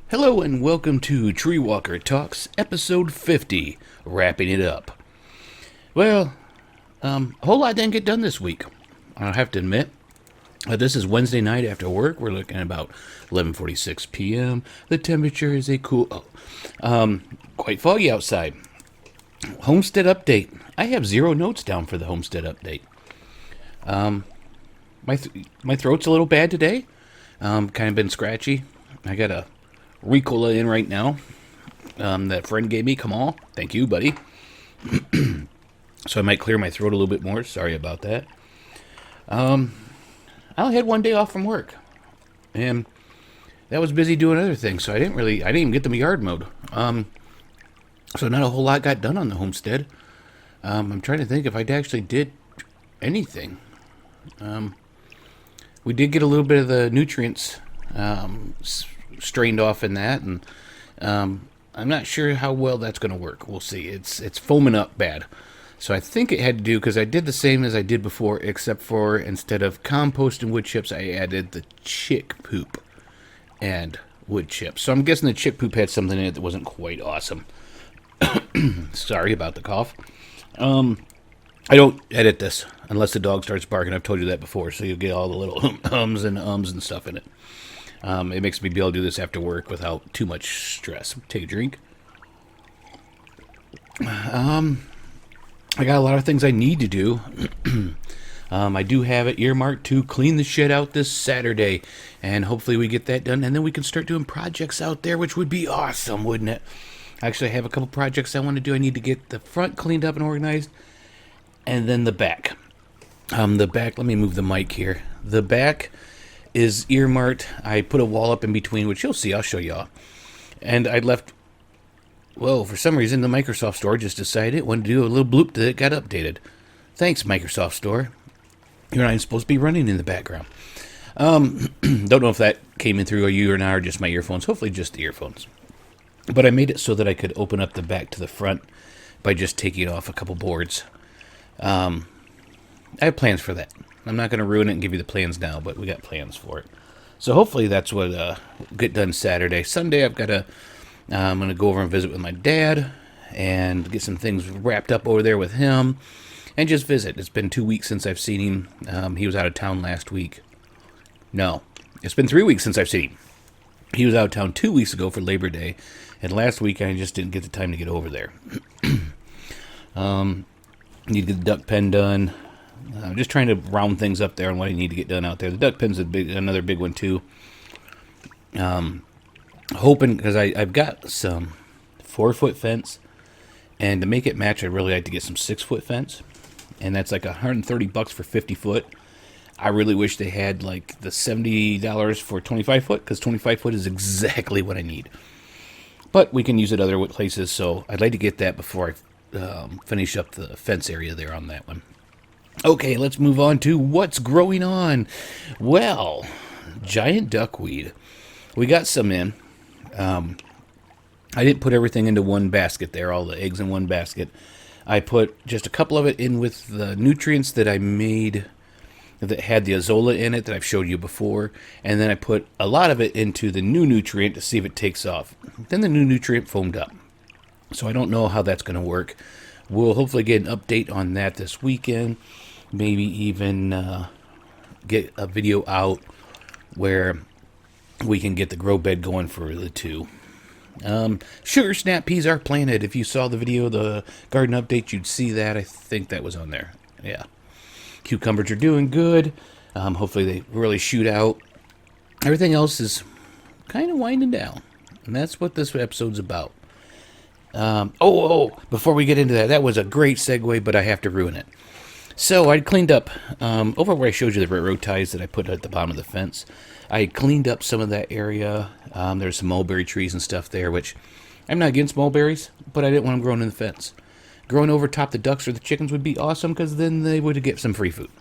Hello and welcome to TreeWalker Talks, episode 50, wrapping it up. Well, a whole lot didn't get done this week, I have to admit. This is Wednesday night after work. We're looking at about 11:46 p.m. The temperature is quite foggy outside. Homestead update. I have 0 notes down for the homestead update. My throat's a little bad today. Kind of been scratchy. I got a Ricola in right now. That friend gave me. Come on. Thank you, buddy. So I might clear my throat a little bit more. Sorry about that. I only had 1 day off from work. And that was busy doing other things. So I didn't even get the yard mowed. So not a whole lot got done on the homestead. I'm trying to think if I actually did anything. We did get a little bit of the nutrients strained off in that, and I'm not sure how well that's going to work. We'll see. It's foaming up bad. So I think it had to do, because I did the same as I did before, except for instead of compost and wood chips, I added the chick poop and wood chips. So I'm guessing the chick poop had something in it that wasn't quite awesome. Sorry about the cough. I don't edit this unless the dog starts barking. I've told you that before, so you'll get all the little hums and ums and stuff in it. It makes me be able to do this after work without too much stress. Take a drink. I got a lot of things I need to do. I do have it earmarked to clean the shit out this Saturday, and hopefully we get that done, and then we can start doing projects out there, which would be awesome, wouldn't it? Actually, I have a couple projects I want to do. I need to get the front cleaned up and organized, and then the back. Let me move the mic here. The back is earmarked. I put a wall up in between, which you'll see. I'll show y'all. And I left... Well, for some reason, the Microsoft Store just decided it wanted to do a little bloop that it got updated. Thanks, Microsoft Store. You're not even supposed to be running in the background. Don't know if that came in through you or not, or just my earphones. Hopefully just the earphones. But I made it so that I could open up the back to the front by just taking off a couple boards. I have plans for that. I'm not going to ruin it and give you the plans now, but we got plans for it. So hopefully that's what get done Saturday. Sunday I'm going to go over and visit with my dad and get some things wrapped up over there with him and just visit. It's been 2 weeks since I've seen him. He was out of town last week. No, it's been 3 weeks since I've seen him. He was out of town 2 weeks ago for Labor Day, and last week I just didn't get the time to get over there. Need to get the duck pen done. I'm just trying to round things up there on what I need to get done out there. The duck pen's another big one too. Hoping, because I've got some 4-foot fence, and to make it match, I'd really like to get some 6-foot fence, and that's like $130 for 50 foot. I really wish they had like the $70 for 25 foot, because 25 foot is exactly what I need. But we can use it other places, so I'd like to get that before I finish up the fence area there on that one. Okay, let's move on to what's growing on. Well, giant duckweed. We got some in. I didn't put everything into one basket there, all the eggs in one basket. I put just a couple of it in with the nutrients that I made that had the azola in it that I've showed you before, and then I put a lot of it into the new nutrient to see if it takes off. Then the new nutrient foamed up. So I don't know how that's going to work. We'll hopefully get an update on that this weekend. Maybe even get a video out where we can get the grow bed going for the two. Sugar snap peas are planted. If you saw the video, the garden update, you'd see that. I think that was on there. Yeah. Cucumbers are doing good. Hopefully they really shoot out. Everything else is kind of winding down. And that's what this episode's about. Before we get into that, that was a great segue, but I have to ruin it. So I cleaned up, over where I showed you the railroad ties that I put at the bottom of the fence. I cleaned up some of that area. There's some mulberry trees and stuff there, which I'm not against mulberries, but I didn't want them growing in the fence. Growing over top the ducks or the chickens would be awesome, because then they would get some free food.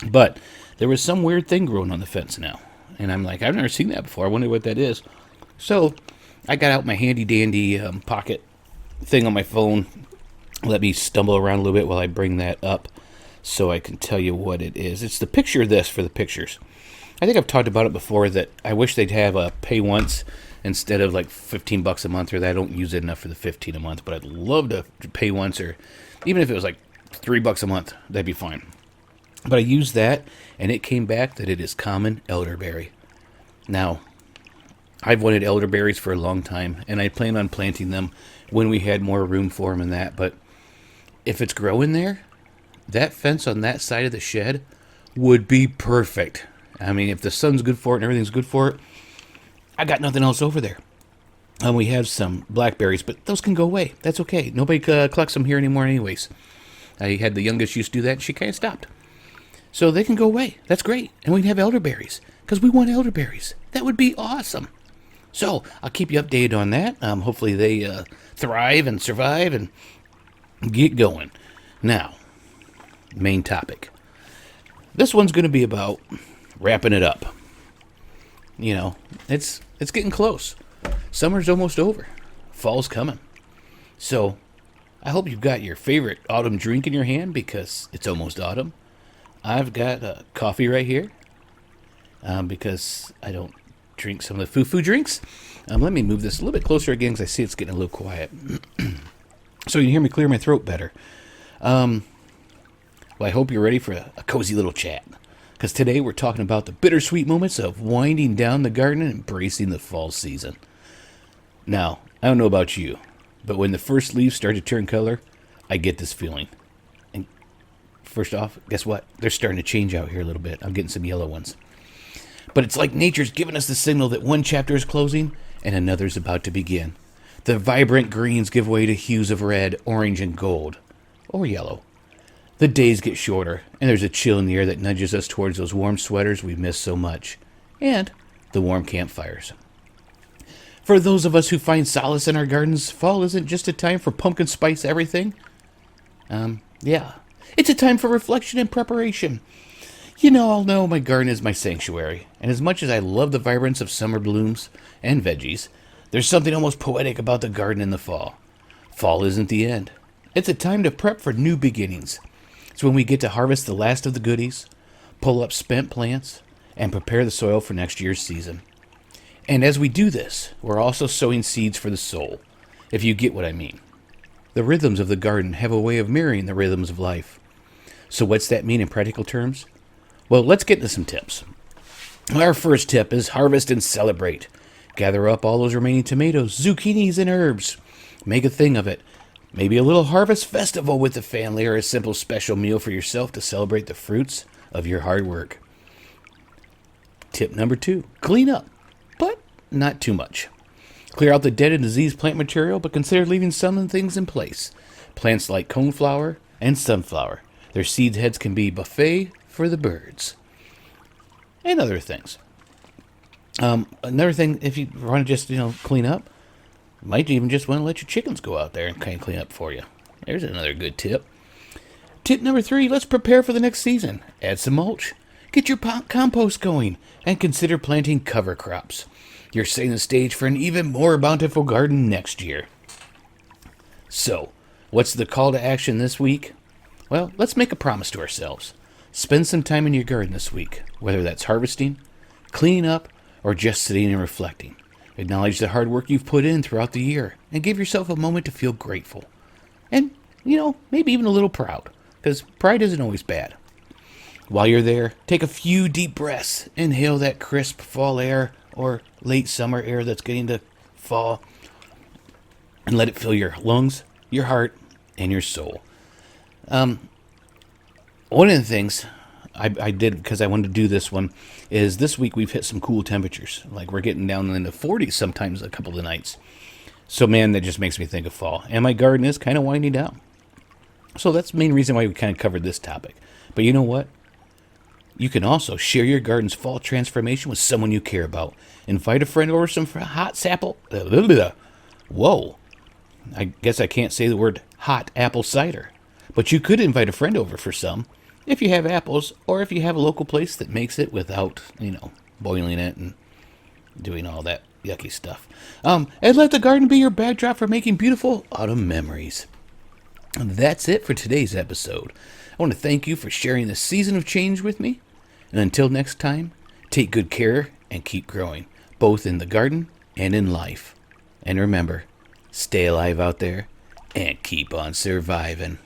But there was some weird thing growing on the fence now. And I'm like, I've never seen that before. I wonder what that is. So I got out my handy-dandy pocket thing on my phone. Let me stumble around a little bit while I bring that up so I can tell you what it is. It's the picture of this for the pictures. I think I've talked about it before, that I wish they'd have a pay once instead of like $15 a month, or that I don't use it enough for the 15 a month, but I'd love to pay once, or even if it was like $3 a month, that'd be fine. But I used that, and it came back that it is common elderberry. Now, I've wanted elderberries for a long time, and I plan on planting them when we had more room for them and that, but if it's growing there, that fence on that side of the shed would be perfect. I mean, if the sun's good for it and everything's good for it, I got nothing else over there. We have some blackberries, but those can go away. That's okay. Nobody collects them here anymore anyways. I had the youngest used to do that, and she kind of stopped. So they can go away. That's great. And we can have elderberries, because we want elderberries. That would be awesome. So I'll keep you updated on that. Hopefully they thrive and survive and get going. Now, main topic. This one's going to be about wrapping it up. You know, it's getting close. Summer's almost over. Fall's coming. So I hope you've got your favorite autumn drink in your hand, because it's almost autumn. I've got coffee right here, because I don't drink some of the foo-foo drinks. Let me move this a little bit closer again, because I see it's getting a little quiet. So you can hear me clear my throat better. Well, I hope you're ready for a cozy little chat, because today we're talking about the bittersweet moments of winding down the garden and embracing the fall season. Now, I don't know about you, but when the first leaves start to turn color, I get this feeling. And first off, guess what? They're starting to change out here a little bit. I'm getting some yellow ones. But it's like nature's giving us the signal that one chapter is closing and another's about to begin. The vibrant greens give way to hues of red, orange, and gold. Or yellow. The days get shorter, and there's a chill in the air that nudges us towards those warm sweaters we miss so much. And the warm campfires. For those of us who find solace in our gardens, fall isn't just a time for pumpkin spice everything. Yeah. It's a time for reflection and preparation. You know, I'll know my garden is my sanctuary, and as much as I love the vibrance of summer blooms and veggies, there's something almost poetic about the garden in the fall. Fall isn't the end. It's a time to prep for new beginnings. It's when we get to harvest the last of the goodies, pull up spent plants, and prepare the soil for next year's season. And as we do this, we're also sowing seeds for the soul, if you get what I mean. The rhythms of the garden have a way of mirroring the rhythms of life. So what's that mean in practical terms? Well, let's get into some tips. Our first tip is harvest and celebrate. Gather up all those remaining tomatoes, zucchinis, and herbs. Make a thing of it. Maybe a little harvest festival with the family, or a simple special meal for yourself to celebrate the fruits of your hard work. Tip number 2, clean up, but not too much. Clear out the dead and diseased plant material, but consider leaving some things in place. Plants like coneflower and sunflower. Their seed heads can be buffet for the birds. And other things. Another thing, if you want to just, clean up, you might even just want to let your chickens go out there and kind of clean up for you. There's another good tip. Tip number 3, let's prepare for the next season. Add some mulch. Get your compost going, and consider planting cover crops. You're setting the stage for an even more bountiful garden next year. So, what's the call to action this week? Well, let's make a promise to ourselves. Spend some time in your garden this week, whether that's harvesting, cleaning up, or just sitting and reflecting. Acknowledge the hard work you've put in throughout the year, and give yourself a moment to feel grateful. And, maybe even a little proud, because pride isn't always bad. While you're there, take a few deep breaths. Inhale that crisp fall air or late summer air that's getting to fall, and let it fill your lungs, your heart, and your soul. One of the things I did, because I wanted to do this one, is this week we've hit some cool temperatures. Like, we're getting down in the 40s sometimes a couple of nights. So, man, that just makes me think of fall. And my garden is kind of winding down. So that's the main reason why we kind of covered this topic. But you know what? You can also share your garden's fall transformation with someone you care about. Invite a friend over some hot apple. Whoa. I guess I can't say the word hot apple cider. But you could invite a friend over for some, if you have apples, or if you have a local place that makes it without, boiling it and doing all that yucky stuff. And let the garden be your backdrop for making beautiful autumn memories. And that's it for today's episode. I want to thank you for sharing this season of change with me. And until next time, take good care and keep growing, both in the garden and in life. And remember, stay alive out there and keep on surviving.